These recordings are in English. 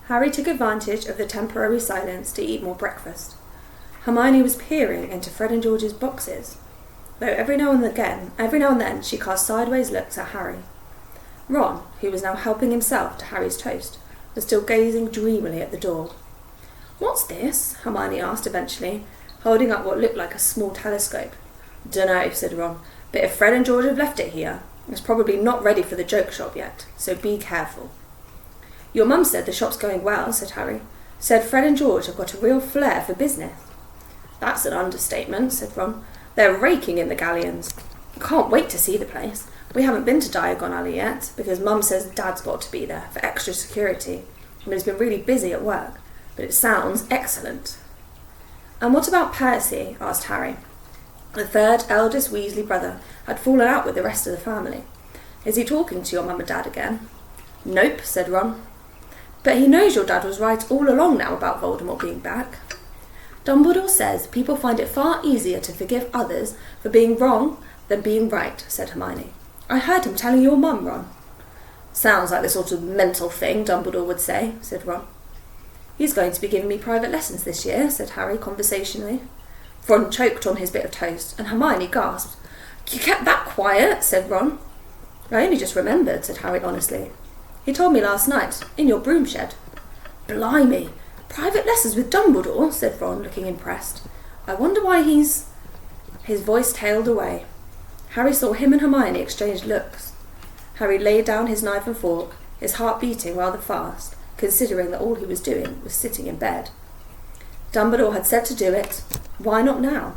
Harry took advantage of the temporary silence to eat more breakfast. Hermione was peering into Fred and George's boxes, though every now and then she cast sideways looks at Harry. Ron, who was now helping himself to Harry's toast, was still gazing dreamily at the door. "What's this?" Hermione asked eventually, holding up what looked like a small telescope. "Dunno," said Ron, "but if Fred and George have left it here, it's probably not ready for the joke shop yet, so be careful." "Your mum said the shop's going well," said Harry. "Said Fred and George have got a real flair for business." "That's an understatement," said Ron. "They're raking in the galleons. I can't wait to see the place. We haven't been to Diagon Alley yet, because Mum says Dad's got to be there for extra security, and he's been really busy at work, but it sounds excellent." "And what about Percy?" asked Harry. The third eldest Weasley brother had fallen out with the rest of the family. "Is he talking to your mum and dad again?" "Nope," said Ron. "But he knows your dad was right all along now about Voldemort being back." "Dumbledore says people find it far easier to forgive others for being wrong than being right," said Hermione. "I heard him telling your mum, Ron." "Sounds like the sort of mental thing Dumbledore would say," said Ron. "He's going to be giving me private lessons this year," said Harry conversationally. Ron choked on his bit of toast, and Hermione gasped. "You kept that quiet," said Ron. "I only just remembered," said Harry honestly. "He told me last night, in your broom shed." "Blimey! Private lessons with Dumbledore," said Ron, looking impressed. "I wonder why he's—" His voice tailed away. Harry saw him and Hermione exchange looks. Harry laid down his knife and fork, his heart beating rather fast, considering that all he was doing was sitting in bed. Dumbledore had said to do it. Why not now?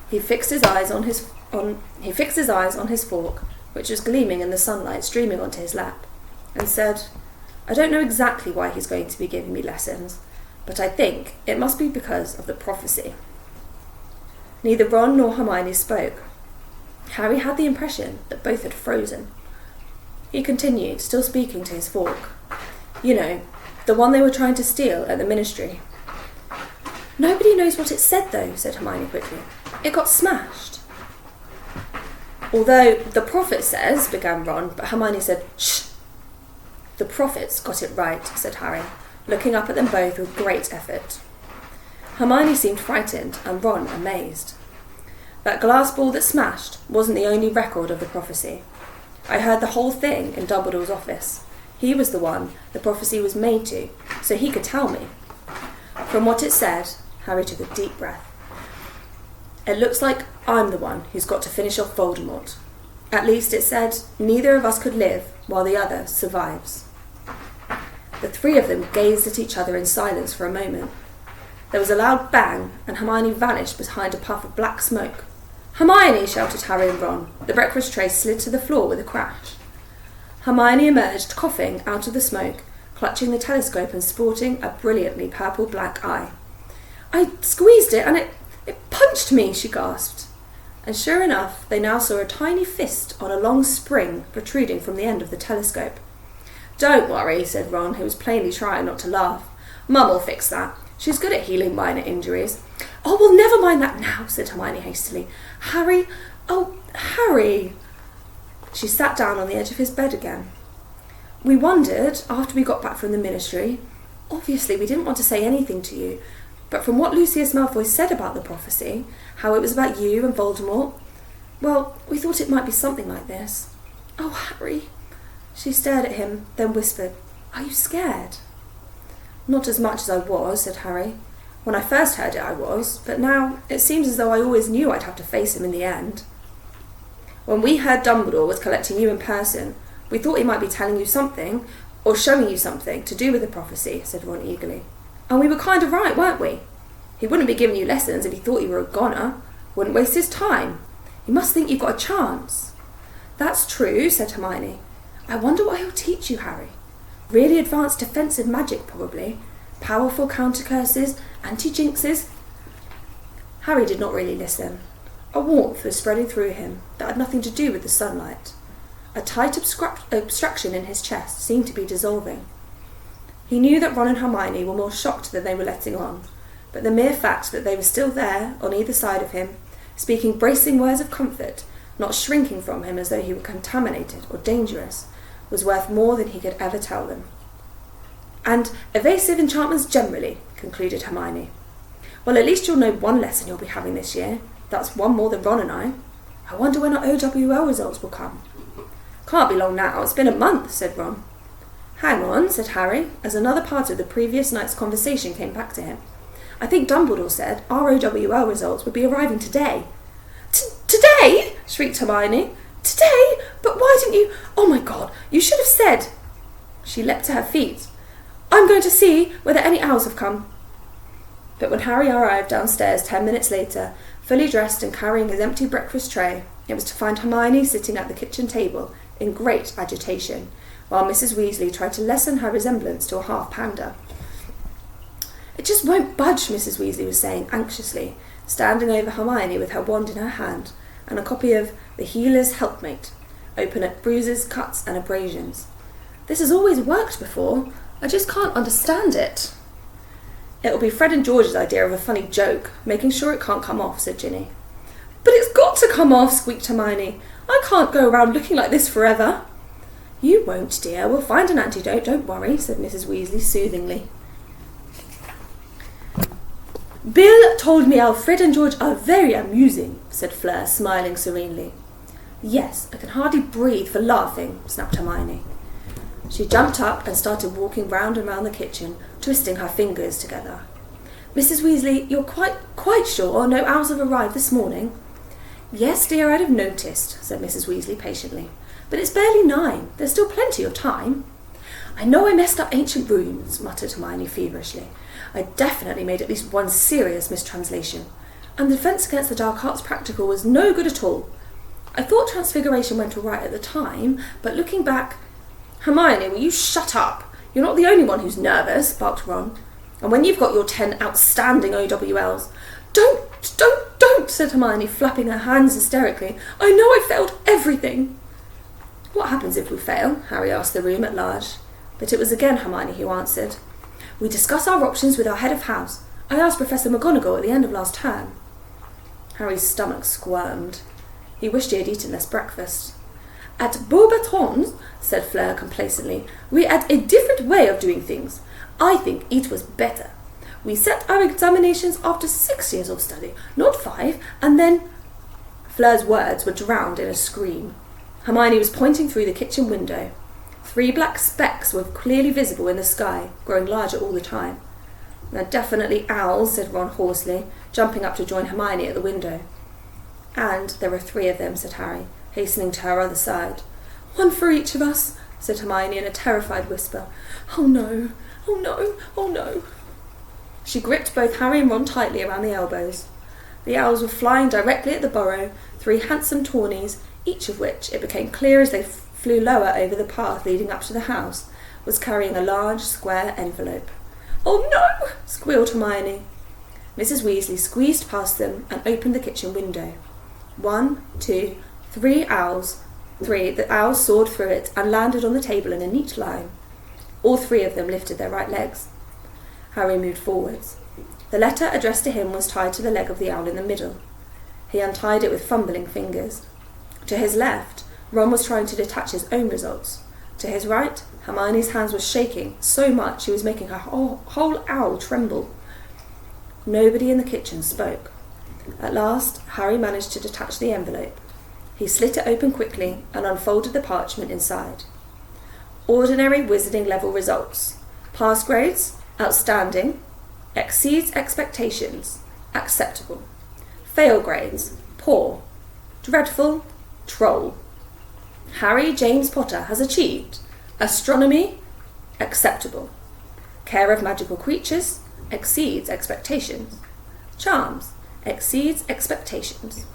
He fixed his eyes on his fork, which was gleaming in the sunlight streaming onto his lap, and said, "I don't know exactly why he's going to be giving me lessons, but I think it must be because of the prophecy." Neither Ron nor Hermione spoke. Harry had the impression that both had frozen. He continued, still speaking to his fork. "You know, the one they were trying to steal at the Ministry." "Nobody knows what it said, though," said Hermione quickly. "It got smashed." "Although the prophet says," began Ron, but Hermione said, "Shh." "The prophets got it right," said Harry, looking up at them both with great effort. Hermione seemed frightened, and Ron amazed. "That glass ball that smashed wasn't the only record of the prophecy. I heard the whole thing in Dumbledore's office. He was the one the prophecy was made to, so he could tell me. From what it said," Harry took a deep breath, "it looks like I'm the one who's got to finish off Voldemort. At least it said neither of us could live while the other survives." The three of them gazed at each other in silence for a moment. There was a loud bang, and Hermione vanished behind a puff of black smoke. "Hermione!" shouted Harry and Ron. The breakfast tray slid to the floor with a crash. Hermione emerged, coughing, out of the smoke, clutching the telescope and sporting a brilliantly purple-black eye. "I squeezed it and it punched me," she gasped. And sure enough, they now saw a tiny fist on a long spring protruding from the end of the telescope. "Don't worry," said Ron, who was plainly trying not to laugh. "Mum'll fix that. She's good at healing minor injuries." "Oh, well, never mind that now," said Hermione hastily. "Harry, oh, Harry." She sat down on the edge of his bed again. "We wondered, after we got back from the Ministry, obviously we didn't want to say anything to you, but from what Lucius Malfoy said about the prophecy, how it was about you and Voldemort, well, we thought it might be something like this." "Oh, Harry." She stared at him, then whispered, "Are you scared?" "Not as much as I was," said Harry. "When I first heard it, I was, but now it seems as though I always knew I'd have to face him in the end." "When we heard Dumbledore was collecting you in person, we thought he might be telling you something, or showing you something, to do with the prophecy," said Ron eagerly. "And we were kind of right, weren't we? He wouldn't be giving you lessons if he thought you were a goner. Wouldn't waste his time. He must think you've got a chance." "That's true," said Hermione. "I wonder what he'll teach you, Harry. Really advanced defensive magic, probably. Powerful counter-curses, anti-jinxes." Harry did not really listen. A warmth was spreading through him that had nothing to do with the sunlight. A tight obstruction in his chest seemed to be dissolving. He knew that Ron and Hermione were more shocked than they were letting on, but the mere fact that they were still there, on either side of him, speaking bracing words of comfort, not shrinking from him as though he were contaminated or dangerous, was worth more than he could ever tell them. and evasive enchantments generally, concluded Hermione. Well, at least you'll know one lesson you'll be having this year. That's one more than Ron and I. I wonder when our OWL results will come. Can't be long now, it's been a month, said Ron. Hang on, said Harry, as another part of the previous night's conversation came back to him. I think Dumbledore said our OWL results would be arriving today. Today? Shrieked Hermione. Today? But why didn't you... Oh my God, you should have said... She leapt to her feet. I'm going to see whether any owls have come. But when Harry arrived downstairs 10 minutes later, fully dressed and carrying his empty breakfast tray, it was to find Hermione sitting at the kitchen table in great agitation, while Mrs. Weasley tried to lessen her resemblance to a half-pounder. It just won't budge, Mrs. Weasley was saying anxiously, standing over Hermione with her wand in her hand and a copy of The Healer's Helpmate, open at bruises, cuts and abrasions. This has always worked before. I just can't understand it. It'll be Fred and George's idea of a funny joke, making sure it can't come off, said Ginny. But it's got to come off, squeaked Hermione. I can't go around looking like this forever. You won't, dear. We'll find an antidote, don't worry, said Mrs. Weasley soothingly. Bill told me Fred and George are very amusing, said Fleur, smiling serenely. Yes, I can hardly breathe for laughing, snapped Hermione. She jumped up and started walking round and round the kitchen, twisting her fingers together. Mrs. Weasley, you're quite sure no owls have arrived this morning? Yes, dear, I'd have noticed, said Mrs. Weasley patiently. But it's barely 9. There's still plenty of time. I know I messed up ancient runes, muttered Hermione feverishly. I definitely made at least one serious mistranslation. And the Defence Against the Dark Arts practical was no good at all. I thought Transfiguration went all right at the time, but looking back... Hermione, will you shut up? You're not the only one who's nervous, barked Ron. And when you've got your 10 outstanding OWLs... Don't, said Hermione, flapping her hands hysterically. I know I failed everything. What happens if we fail? Harry asked the room at large. But it was again Hermione who answered. We discuss our options with our head of house. I asked Professor McGonagall at the end of last term. Harry's stomach squirmed. He wished he had eaten less breakfast. At Beauxbatons, said Fleur complacently, we had a different way of doing things. I think it was better. We set our examinations after 6 years of study, not 5, and then... Fleur's words were drowned in a scream. Hermione was pointing through the kitchen window. 3 black specks were clearly visible in the sky, growing larger all the time. They're definitely owls, said Ron hoarsely, jumping up to join Hermione at the window. And there were 3 of them, said Harry, hastening to her other side. One for each of us, said Hermione in a terrified whisper. Oh no, oh no, oh no. She gripped both Harry and Ron tightly around the elbows. The owls were flying directly at the burrow, 3 handsome tawnies, each of which, it became clear as they flew lower over the path leading up to the house, was carrying a large square envelope. Oh no! Squealed Hermione. Mrs. Weasley squeezed past them and opened the kitchen window. 1, 2, 3 owls. 3, the owls soared through it and landed on the table in a neat line. All 3 of them lifted their right legs. Harry moved forwards. The letter addressed to him was tied to the leg of the owl in the middle. He untied it with fumbling fingers. To his left, Ron was trying to detach his own results. To his right, Hermione's hands were shaking so much she was making her whole owl tremble. Nobody in the kitchen spoke. At last, Harry managed to detach the envelope. He slit it open quickly and unfolded the parchment inside. Ordinary Wizarding level results. Pass grades, outstanding. Exceeds expectations, acceptable. Fail grades, poor. Dreadful, troll. Harry James Potter has achieved astronomy, acceptable. Care of magical creatures, exceeds expectations. Charms, exceeds expectations.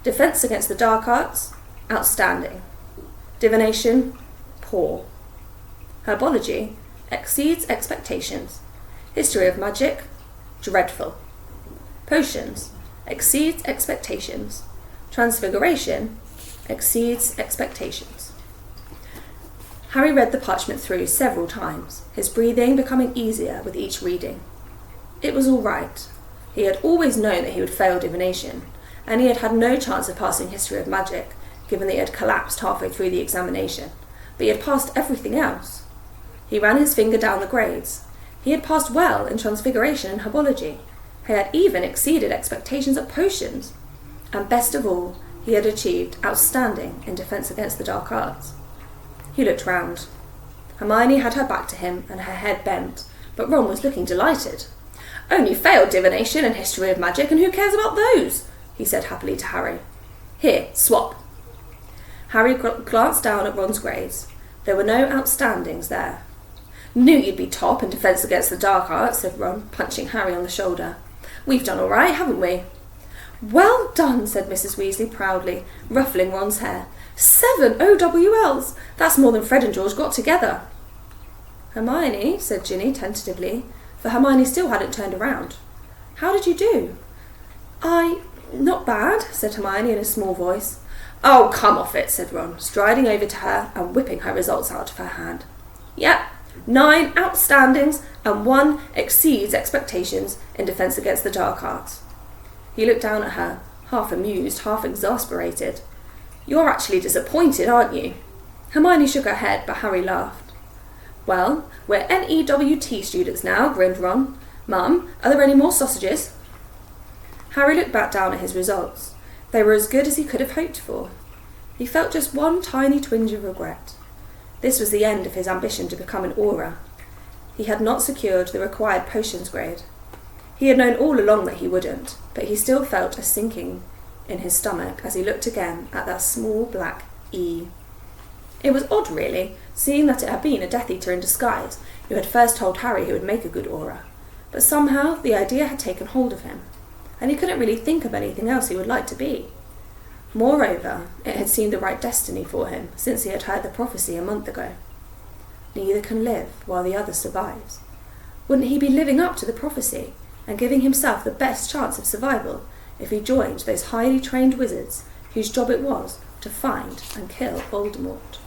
Defence against the dark arts, outstanding. Divination, poor. Herbology, exceeds expectations. History of magic, dreadful. Potions, exceeds expectations. Transfiguration, exceeds expectations. Harry read the parchment through several times, his breathing becoming easier with each reading. It was all right. He had always known that he would fail divination, and he had had no chance of passing history of magic, given that he had collapsed halfway through the examination, but he had passed everything else. He ran his finger down the grades. He had passed well in transfiguration and herbology. He had even exceeded expectations at potions. And best of all, he had achieved outstanding in defence against the dark arts. He looked round. Hermione had her back to him and her head bent, but Ron was looking delighted. "Only failed divination and history of magic, and who cares about those?" he said happily to Harry. "Here, swap." Harry glanced down at Ron's grades. There were no outstandings there. "Knew you'd be top in defence against the dark arts," said Ron, punching Harry on the shoulder. "We've done all right, haven't we?" "Well done," said Mrs. Weasley proudly, ruffling Ron's hair. 7 OWLs! That's more than Fred and George got together." "Hermione," said Ginny tentatively, for Hermione still hadn't turned around. "How did you do?" Not bad," said Hermione in a small voice. "Oh, come off it," said Ron, striding over to her and whipping her results out of her hand. "Yep, 9 outstandings and 1 exceeds expectations in defence against the dark arts." He looked down at her, half amused, half exasperated. "You're actually disappointed, aren't you?" Hermione shook her head, but Harry laughed. "Well, we're NEWT students now," grinned Ron. "Mum, are there any more sausages?" Harry looked back down at his results. They were as good as he could have hoped for. He felt just one tiny twinge of regret. This was the end of his ambition to become an Auror. He had not secured the required potions grade. He had known all along that he wouldn't, but he still felt a sinking in his stomach as he looked again at that small black E. It was odd, really, seeing that it had been a Death Eater in disguise who had first told Harry he would make a good Auror, but somehow the idea had taken hold of him, and he couldn't really think of anything else he would like to be. Moreover, it had seemed the right destiny for him since he had heard the prophecy a month ago. Neither can live while the other survives. Wouldn't he be living up to the prophecy and giving himself the best chance of survival if he joined those highly trained wizards whose job it was to find and kill Voldemort?